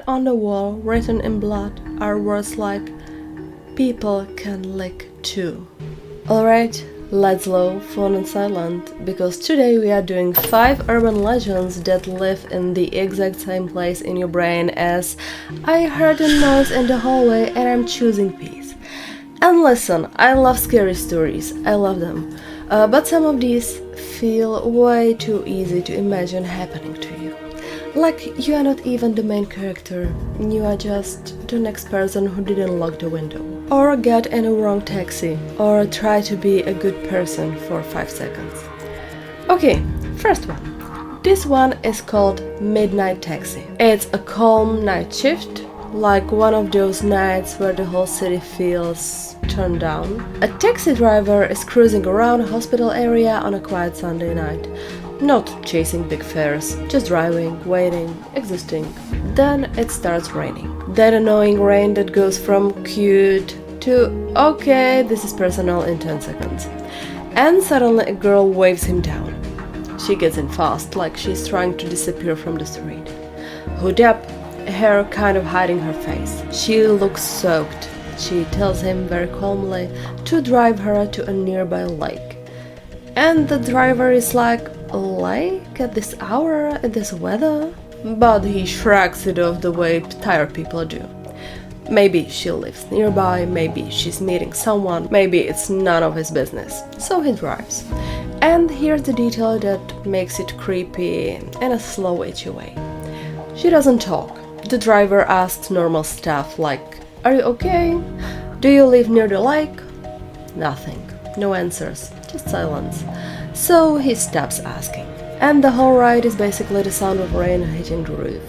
and on the wall, written in blood, are words like "people can lick too." Alright, let's slow, phone and silent, because today we are doing 5 urban legends that live in the exact same place in your brain as "I heard a noise in the hallway and I'm choosing peace." And listen, I love scary stories, I love them, but some of these feel way too easy to imagine happening to you. Like you are not even the main character, you are just the next person who didn't lock the window, or get in a wrong taxi, or try to be a good person for 5 seconds. Okay, first one. This one is called Midnight Taxi. It's a calm night shift, like one of those nights where the whole city feels turned down. A taxi driver is cruising around a hospital area on a quiet Sunday night. Not chasing big fares, just driving, waiting, existing. Then it starts raining. That annoying rain that goes from cute to okay, this is personal in 10 seconds. And suddenly a girl waves him down. She gets in fast, like she's trying to disappear from the street. Hood up, hair kind of hiding her face. She looks soaked. She tells him very calmly to drive her to a nearby lake. And the driver is like, "A lake at this hour, in this weather?" But he shrugs it off the way tired people do. Maybe she lives nearby, maybe she's meeting someone, maybe it's none of his business. So he drives. And here's the detail that makes it creepy in a slow, itchy way. She doesn't talk. The driver asks normal stuff like, "Are you okay? Do you live near the lake?" Nothing. No answers. Just silence. So he stops asking. And the whole ride is basically the sound of rain hitting the roof.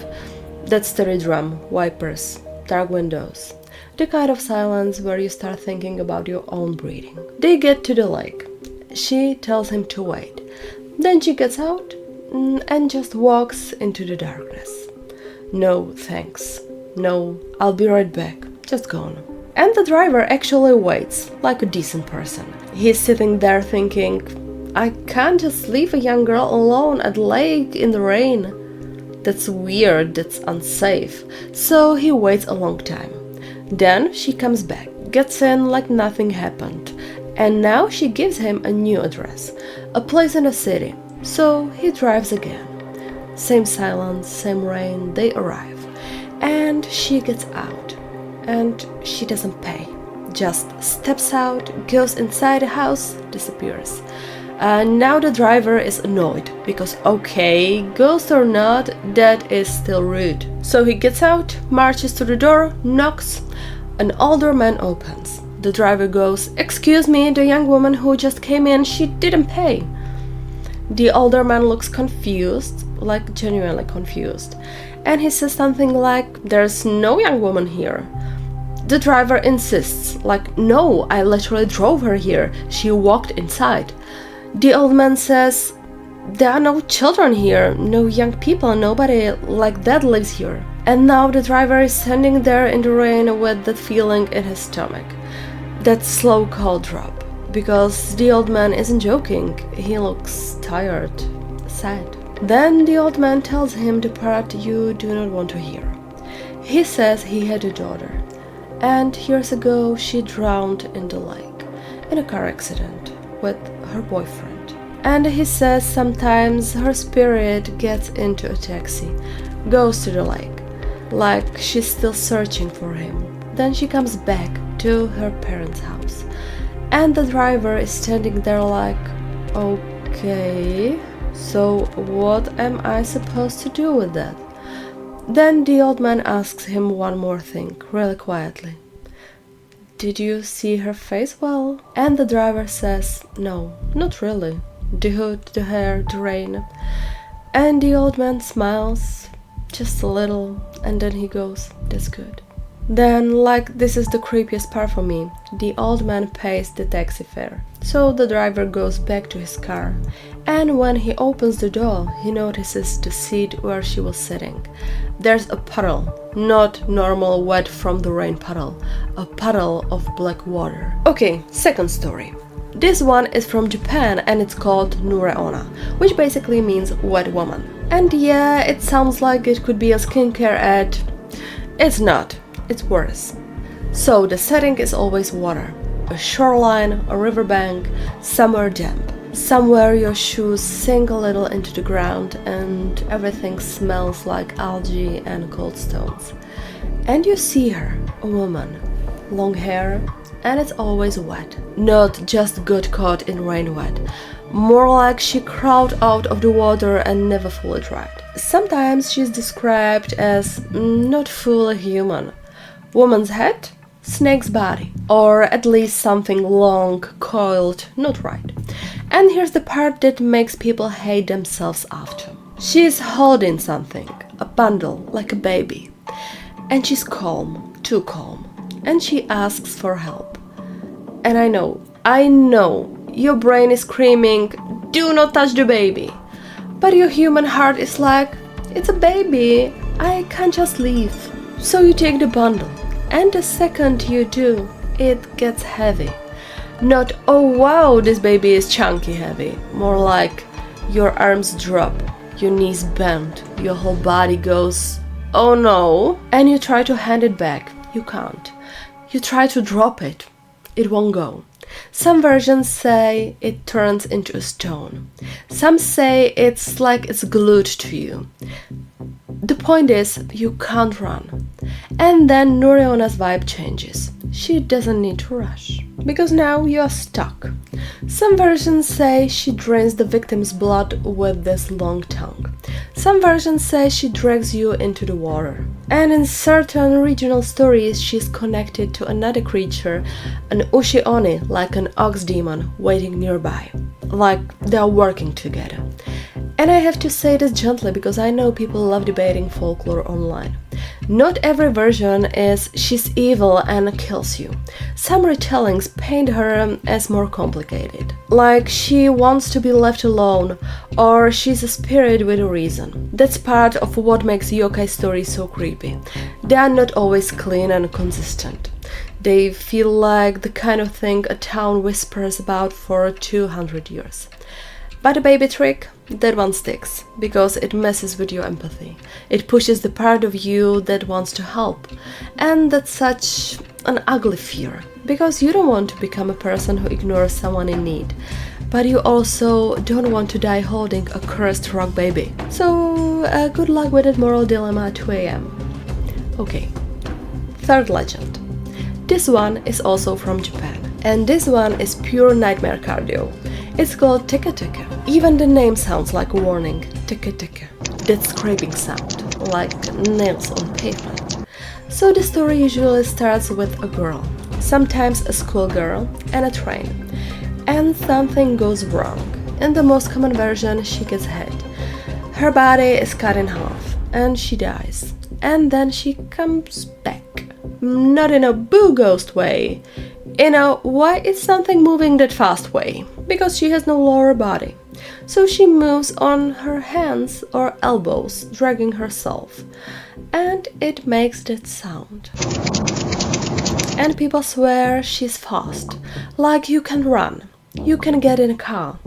That steady drum, wipers, dark windows. The kind of silence where you start thinking about your own breathing. They get to the lake. She tells him to wait. Then she gets out and just walks into the darkness. "No, thanks. No, I'll be right back. Just gone." And the driver actually waits, like a decent person. He's sitting there thinking, "I can't just leave a young girl alone at the lake in the rain. That's weird, that's unsafe." So he waits a long time. Then she comes back, gets in like nothing happened. And now she gives him a new address, a place in the city. So he drives again. Same silence, same rain, they arrive. And she gets out. And she doesn't pay. Just steps out, goes inside the house, disappears. Now the driver is annoyed, because okay, ghost or not, that is still rude. So he gets out, marches to the door, knocks. An older man opens. The driver goes, "Excuse me, the young woman who just came in, she didn't pay." The older man looks confused, like genuinely confused. And he says something like, "There's no young woman here." The driver insists, like, "No, I literally drove her here. She walked inside." The old man says, "There are no children here, no young people, nobody like that lives here." And now the driver is standing there in the rain with that feeling in his stomach. That slow cold drop. Because the old man isn't joking. He looks tired, sad. Then the old man tells him the part you do not want to hear. He says he had a daughter. And years ago she drowned in the lake, in a car accident, with her boyfriend. And he says sometimes her spirit gets into a taxi, goes to the lake, like she's still searching for him. Then she comes back to her parents' house. And the driver is standing there like, "Okay, so what am I supposed to do with that?" Then the old man asks him one more thing, really quietly. "Did you see her face well?" And the driver says, "No, not really. The hood, the hair, the rain." And the old man smiles, just a little, and then he goes, "That's good." Then, like, this is the creepiest part for me, the old man pays the taxi fare. So the driver goes back to his car, and when he opens the door, he notices the seat where she was sitting. There's a puddle, not normal wet from the rain puddle, a puddle of black water. Okay, second story. This one is from Japan and it's called Nure-onna, which basically means wet woman. And yeah, it sounds like it could be a skincare ad. It's not, it's worse. So the setting is always water, a shoreline, a riverbank, somewhere damp. Somewhere your shoes sink a little into the ground and everything smells like algae and cold stones. And you see her, a woman, long hair, and it's always wet. Not just got caught in rain wet, more like she crawled out of the water and never fully dried. Sometimes she's described as not fully human. Woman's head, snake's body, or at least something long, coiled, not right. And here's the part that makes people hate themselves after. She's holding something, a bundle, like a baby. And she's calm, too calm. And she asks for help. And I know, your brain is screaming, do not touch the baby. But your human heart is like, it's a baby, I can't just leave. So you take the bundle. And the second you do, it gets heavy. Not, oh wow, this baby is chunky heavy. More like, your arms drop, your knees bend, your whole body goes, oh no. And you try to hand it back, you can't. You try to drop it, it won't go. Some versions say it turns into a stone. Some say it's like it's glued to you. The point is, you can't run. And then Nure-onna's vibe changes. She doesn't need to rush, because now you are stuck. Some versions say she drains the victim's blood with this long tongue. Some versions say she drags you into the water. And in certain regional stories, she's connected to another creature, an Ushi-oni, like an ox demon, waiting nearby. Like they are working together. And I have to say this gently because I know people love debating folklore online. Not every version is she's evil and kills you. Some retellings paint her as more complicated. Like she wants to be left alone, or she's a spirit with a reason. That's part of what makes yokai stories so creepy. They are not always clean and consistent. They feel like the kind of thing a town whispers about for 200 years. But the baby trick, that one sticks, because it messes with your empathy. It pushes the part of you that wants to help. And that's such an ugly fear, because you don't want to become a person who ignores someone in need. But you also don't want to die holding a cursed rock baby. So good luck with that moral dilemma at 2 a.m. Okay, third legend. This one is also from Japan. And this one is pure nightmare cardio. It's called Teke Teke. Even the name sounds like a warning. Teke Teke. That scraping sound, like nails on pavement. So the story usually starts with a girl, sometimes a schoolgirl, and a train. And something goes wrong. In the most common version, she gets hit. Her body is cut in half, and she dies. And then she comes back. Not in a boo ghost way. In a why is something moving that fast way, because she has no lower body. So she moves on her hands or elbows, dragging herself. And it makes that sound. And people swear she's fast, like you can run, you can get in a car.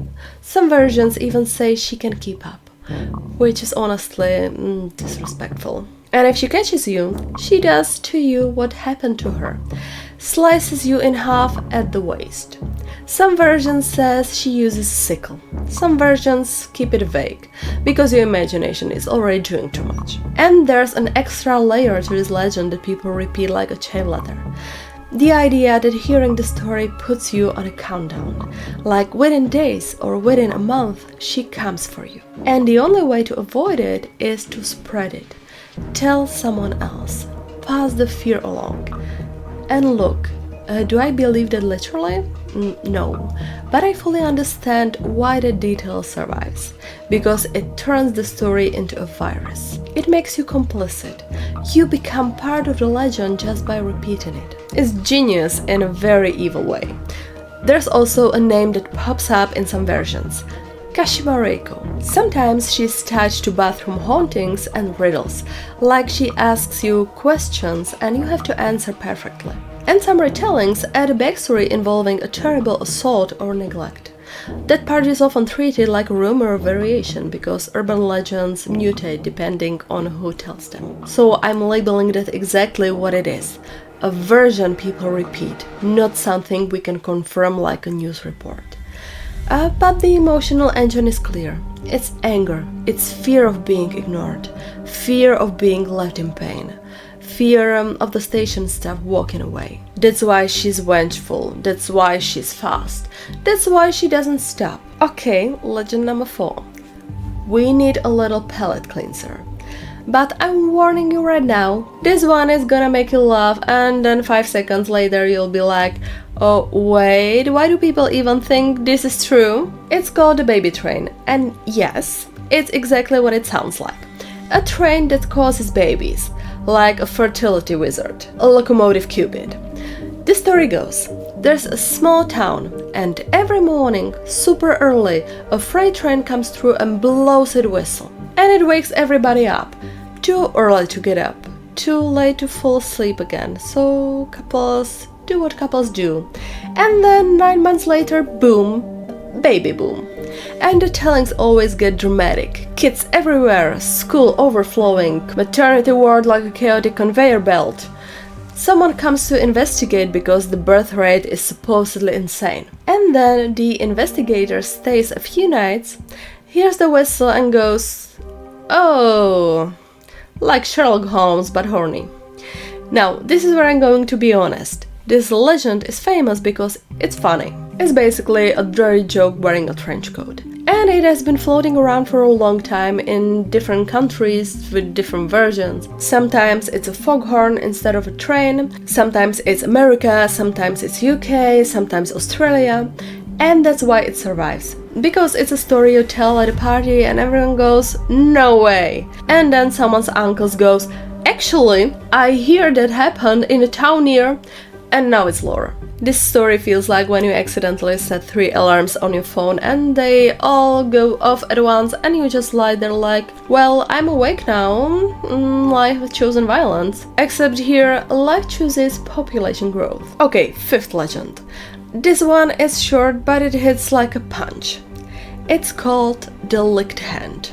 Some versions even say she can keep up, which is honestly disrespectful. And if she catches you, she does to you what happened to her. Slices you in half at the waist. Some versions says she uses sickle. Some versions keep it vague, because your imagination is already doing too much. And there's an extra layer to this legend that people repeat like a chain letter. The idea that hearing the story puts you on a countdown, like within days or within a month she comes for you. And the only way to avoid it is to spread it. Tell someone else. Pass the fear along. And look, do I believe that literally? No, but I fully understand why the detail survives, because it turns the story into a virus. It makes you complicit. You become part of the legend just by repeating it. It's genius in a very evil way. There's also a name that pops up in some versions. Kashima Reiko. Sometimes she's tied to bathroom hauntings and riddles, like she asks you questions and you have to answer perfectly. And some retellings add a backstory involving a terrible assault or neglect. That part is often treated like a rumor or variation because urban legends mutate depending on who tells them. So I'm labeling that exactly what it is. A version people repeat, not something we can confirm like a news report. But the emotional engine is clear. It's anger, it's fear of being ignored, fear of being left in pain, fear of the station staff walking away. That's why she's vengeful, that's why she's fast, that's why she doesn't stop. Okay, legend number 4. We need a little palate cleanser. But I'm warning you right now, this one is gonna make you laugh and then 5 seconds later you'll be like, oh wait, why do people even think this is true? It's called the baby train, and yes, it's exactly what it sounds like. A train that causes babies, like a fertility wizard, a locomotive cupid. The story goes, there's a small town and every morning, super early, a freight train comes through and blows its whistle. And it wakes everybody up. Too early to get up, too late to fall asleep again, so couples do what couples do. And then 9 months later, boom, baby boom. And the tellings always get dramatic. Kids everywhere, school overflowing, maternity ward like a chaotic conveyor belt. Someone comes to investigate because the birth rate is supposedly insane. And then the investigator stays a few nights, hears the whistle and goes, oh, like Sherlock Holmes but horny. Now, this is where I'm going to be honest. This legend is famous because it's funny. It's basically a dirty joke wearing a trench coat. And it has been floating around for a long time in different countries with different versions. Sometimes it's a foghorn instead of a train, sometimes it's America, sometimes it's UK, sometimes Australia. And that's why it survives. Because it's a story you tell at a party and everyone goes, no way. And then someone's uncle goes, actually, I hear that happened in a town near, and now it's lore. This story feels like when you accidentally set 3 alarms on your phone and they all go off at once and you just lie there like, well, I'm awake now, life has chosen violence. Except here, life chooses population growth. Okay, 5th legend. This one is short but it hits like a punch. It's called the licked hand,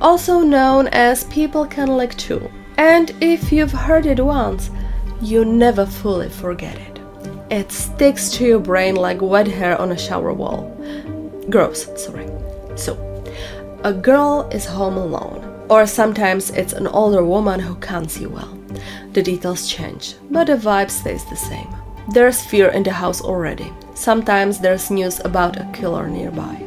also known as people can lick too. And if you've heard it once, you never fully forget it. It sticks to your brain like wet hair on a shower wall. Gross, sorry. So, a girl is home alone, or sometimes it's an older woman who can't see well. The details change, but the vibe stays the same. There's fear in the house already. Sometimes there's news about a killer nearby.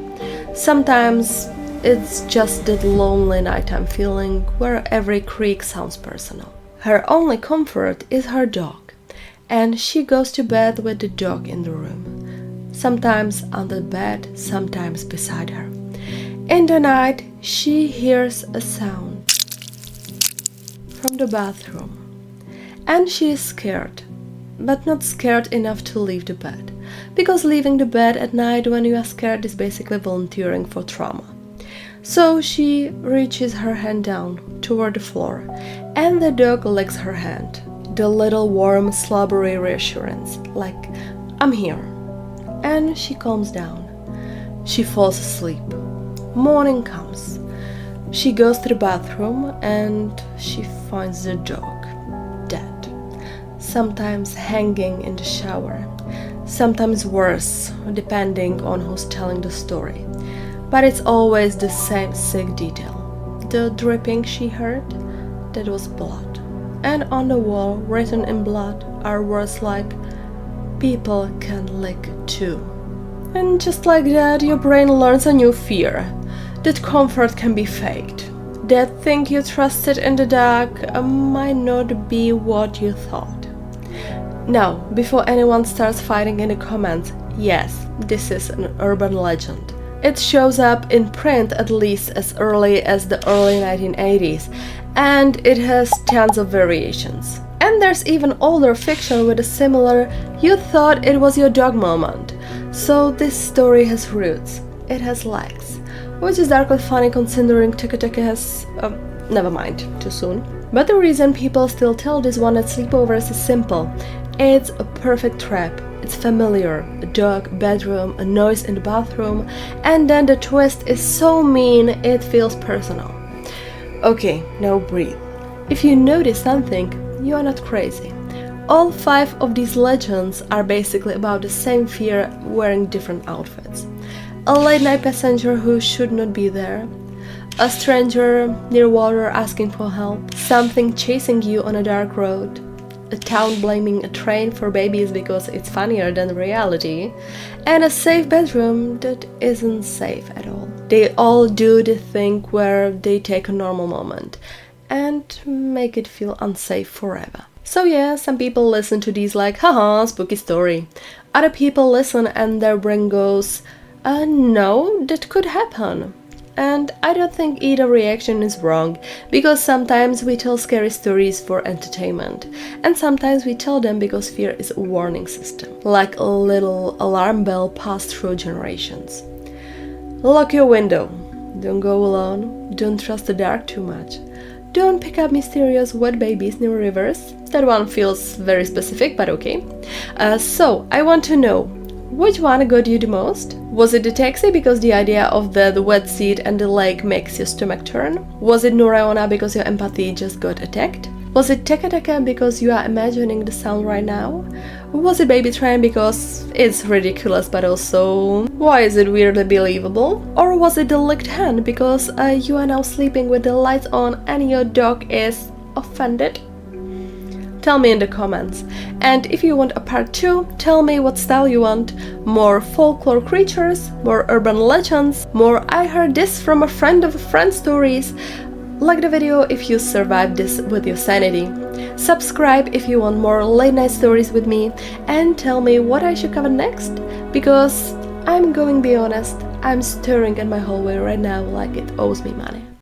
Sometimes it's just that lonely nighttime feeling where every creak sounds personal. Her only comfort is her dog, and she goes to bed with the dog in the room. Sometimes on the bed, sometimes beside her. In the night, she hears a sound from the bathroom, and she is scared, but not scared enough to leave the bed, because leaving the bed at night when you are scared is basically volunteering for trauma. So she reaches her hand down toward the floor, and the dog licks her hand. The little warm, slobbery reassurance, like, I'm here. And she calms down. She falls asleep. Morning comes. She goes to the bathroom and she finds the dog dead. Sometimes hanging in the shower. Sometimes worse, depending on who's telling the story. But it's always the same sick detail. The dripping she heard, that was blood. And on the wall, written in blood, are words like, people can lick too. And just like that, your brain learns a new fear. That comfort can be faked. That thing you trusted in the dark might not be what you thought. Now, before anyone starts fighting in the comments, yes, this is an urban legend. It shows up in print at least as early as the early 1980s, and it has tons of variations. And there's even older fiction with a similar you thought it was your dog moment. So this story has roots, it has legs, which is darkly funny considering Teke Teke has... never mind, too soon. But the reason people still tell this one at sleepovers is simple. It's a perfect trap. It's familiar, a dog, bedroom, a noise in the bathroom, and then the twist is so mean it feels personal. Okay, now breathe. If you notice something, you are not crazy. All 5 of these legends are basically about the same fear wearing different outfits. A late night passenger who should not be there, a stranger near water asking for help, something chasing you on a dark road, a town blaming a train for babies because it's funnier than reality, and a safe bedroom that isn't safe at all. They all do the thing where they take a normal moment and make it feel unsafe forever. So yeah, some people listen to these like, haha, spooky story. Other people listen and their brain goes, no, that could happen. And I don't think either reaction is wrong, because sometimes we tell scary stories for entertainment, and sometimes we tell them because fear is a warning system, like a little alarm bell passed through generations. Lock your window. Don't go alone. Don't trust the dark too much. Don't pick up mysterious wet babies near rivers. That one feels very specific, but okay. So, I want to know, which one got you the most? Was it the taxi because the idea of the wet seat and the lake makes your stomach turn? Was it Nure-onna because your empathy just got attacked? Was it Teke Teke because you are imagining the sound right now? Was it Baby Train because it's ridiculous but also why is it weirdly believable? Or was it the licked hand because you are now sleeping with the lights on and your dog is offended? Tell me in the comments. And if you want a part 2, tell me what style you want. More folklore creatures, more urban legends, more I heard this from a friend of a friend stories. Like the video if you survived this with your sanity. Subscribe if you want more late night stories with me, and tell me what I should cover next, because I'm going to be honest, I'm staring at my hallway right now like it owes me money.